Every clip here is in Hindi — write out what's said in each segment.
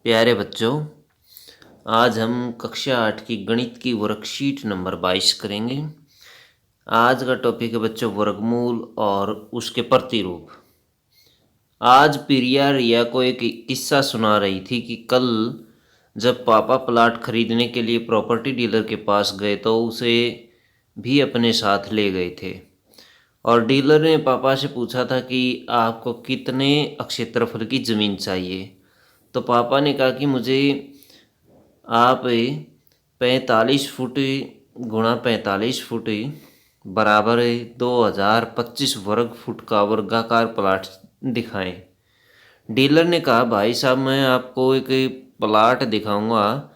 प्यारे बच्चों, आज हम कक्षा 8 की गणित की वर्कशीट नंबर 22 करेंगे। आज का टॉपिक है बच्चों वर्गमूल और उसके प्रतिरूप। आज प्रिया रिया को एक किस्सा सुना रही थी कि कल जब पापा प्लाट खरीदने के लिए प्रॉपर्टी डीलर के पास गए तो उसे भी अपने साथ ले गए थे। और डीलर ने पापा से पूछा था कि आपको कितने क्षेत्रफल की ज़मीन चाहिए। तो पापा ने कहा कि मुझे आप 45 फुट गुणा 45 फुट बराबर 2025 वर्ग फुट का वर्गाकार प्लाट दिखाएं। डीलर ने कहा भाई साहब मैं आपको एक प्लाट दिखाऊंगा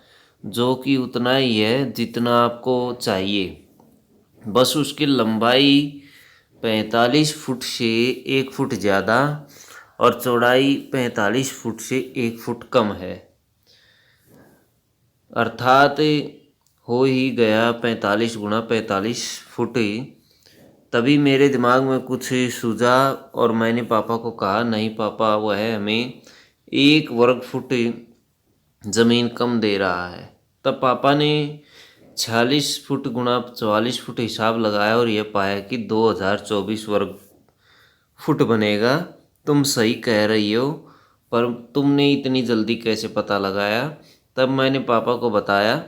जो कि उतना ही है जितना आपको चाहिए, बस उसकी लंबाई 45 फुट से 1 फुट ज़्यादा और चौड़ाई 45 फुट से 1 फुट कम है। अर्थात हो ही गया 45 गुणा 45 फुट। तभी मेरे दिमाग में कुछ सूझा और मैंने पापा को कहा नहीं पापा, वह हमें 1 वर्ग फुट ज़मीन कम दे रहा है। तब पापा ने 46 फुट गुणा 44 फुट हिसाब लगाया और यह पाया कि 2024 वर्ग फुट बनेगा। तुम सही कह रही हो, पर तुमने इतनी जल्दी कैसे पता लगाया? तब मैंने पापा को बताया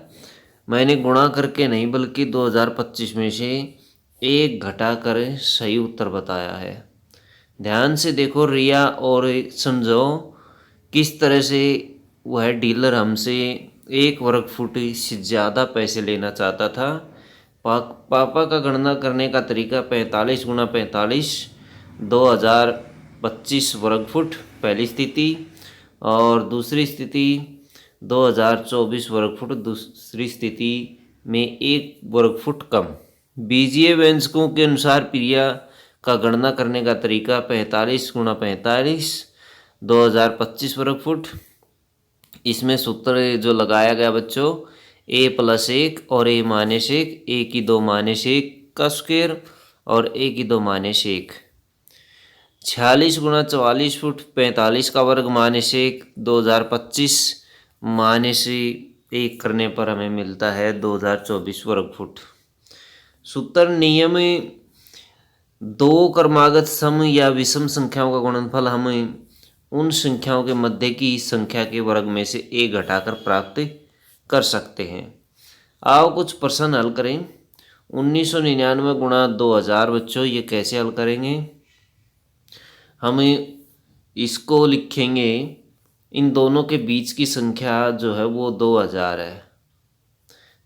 मैंने गुणा करके नहीं बल्कि 2025 में से एक घटा कर सही उत्तर बताया है। ध्यान से देखो रिया और समझो किस तरह से वह डीलर हमसे 1 वर्ग फुट से ज़्यादा पैसे लेना चाहता था। पापा का गणना करने का तरीका 45 गुणा 45 2025 वर्ग फुट पहली स्थिति, और दूसरी स्थिति 2024 वर्ग फुट दूसरी स्थिति में 1 वर्ग फुट कम। बीजीय व्यंजकों के अनुसार प्रिया का गणना करने का तरीका 45 गुणा 45 2025 वर्ग फुट। इसमें सूत्र जो लगाया गया बच्चों a+1 और a-1, a की 2-1 का स्क्वायर और a की 2-1। 46 गुणा 44 फुट 45 का वर्ग -1 2025 -1 करने पर हमें मिलता है 2024 वर्ग फुट। सूत्र नियम दो क्रमागत सम या विषम संख्याओं का गुणनफल हम उन संख्याओं के मध्य की संख्या के वर्ग में से एक घटाकर प्राप्त कर सकते हैं। आओ कुछ प्रश्न हल करें। 1999 गुणा 2000 बच्चों, ये कैसे हल करेंगे? हम इसको लिखेंगे, इन दोनों के बीच की संख्या जो है वो 2000 है,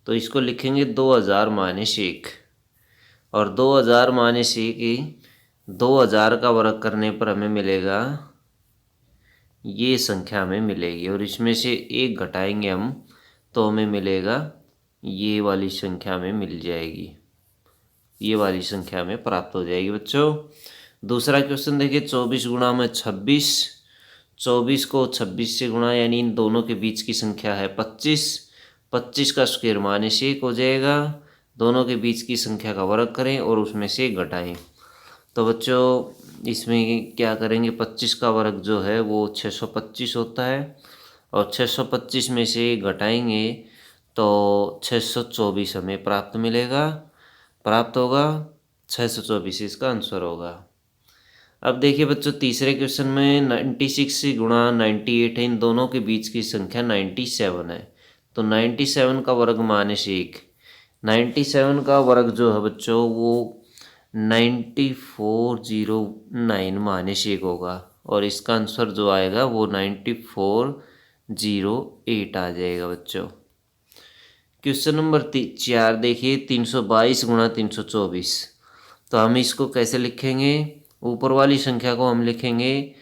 तो इसको लिखेंगे 2000 माइनस 1, और 2000 माइनस 1 2000 का वर्ग करने पर हमें मिलेगा ये संख्या हमें मिलेगी, और इसमें से एक घटाएंगे हम तो हमें मिलेगा ये वाली संख्या हमें मिल जाएगी, ये वाली संख्या हमें प्राप्त हो जाएगी बच्चों। दूसरा क्वेश्चन देखिए 24 गुणा में 26, 24 को 26 से गुणा यानी इन दोनों के बीच की संख्या है 25, 25 का स्क्वायर -1 हो जाएगा। दोनों के बीच की संख्या का वर्ग करें और उसमें से एक घटाएं। तो बच्चों इसमें क्या करेंगे, 25 का वर्ग जो है वो 625 होता है, और 625 में से एक घटाएंगे तो 624 हमें प्राप्त होगा। 624 इसका आंसर होगा। अब देखिए बच्चों तीसरे क्वेश्चन में 96 गुणा 98 है, इन दोनों के बीच की संख्या 97 है, तो 97 का वर्ग -1, 97 का वर्ग जो है बच्चों वो 9409 -1 होगा, और इसका आंसर जो आएगा वो 9408 आ जाएगा बच्चों। क्वेश्चन नंबर 4 देखिए 322 गुणा 324, तो हम इसको कैसे लिखेंगे? ऊपर वाली संख्या को हम लिखेंगे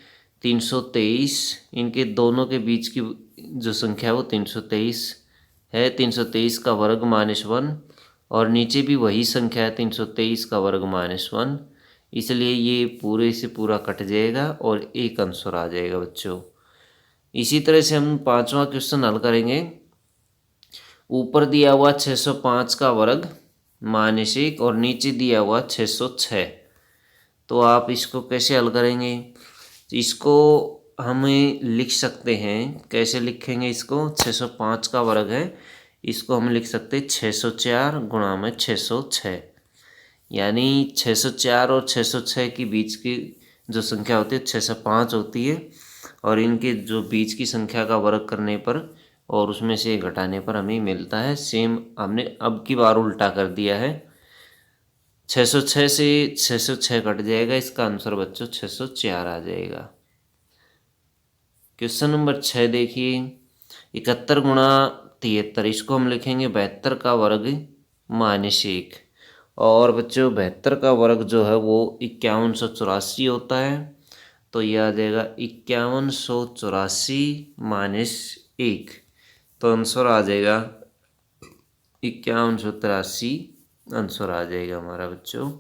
323, इनके दोनों के बीच की जो संख्या है वो 323 है, 323 का वर्ग -1, और नीचे भी वही संख्या है 323 का वर्ग -1, इसलिए ये पूरे से पूरा कट जाएगा और एक आंसर आ जाएगा बच्चों। इसी तरह से हम पांचवा क्वेश्चन हल करेंगे। ऊपर दिया हुआ 605 का वर्ग -1 और नीचे दिया हुआ 606, तो आप इसको कैसे हल करेंगे? इसको हम लिख सकते हैं, कैसे लिखेंगे इसको, 605 का वर्ग है, इसको हम लिख सकते हैं 604 गुणा में 606, यानी 604 और 606 के बीच की जो संख्या होती है 605 होती है, और इनके जो बीच की संख्या का वर्ग करने पर और उसमें से घटाने पर हमें मिलता है सेम। हमने अब की बार उल्टा कर दिया है, 606 से 606 कट जाएगा, इसका आंसर बच्चों 604 आ जाएगा। क्वेश्चन नंबर 6 देखिए, 71 गुणा 73, इसको हम लिखेंगे 72 का वर्ग -1, और बच्चों 72 का वर्ग जो है वो 5184 होता है, तो यह आ जाएगा 5184 -1, तो आंसर आ जाएगा 5183, आंसर आ जाएगा हमारा बच्चों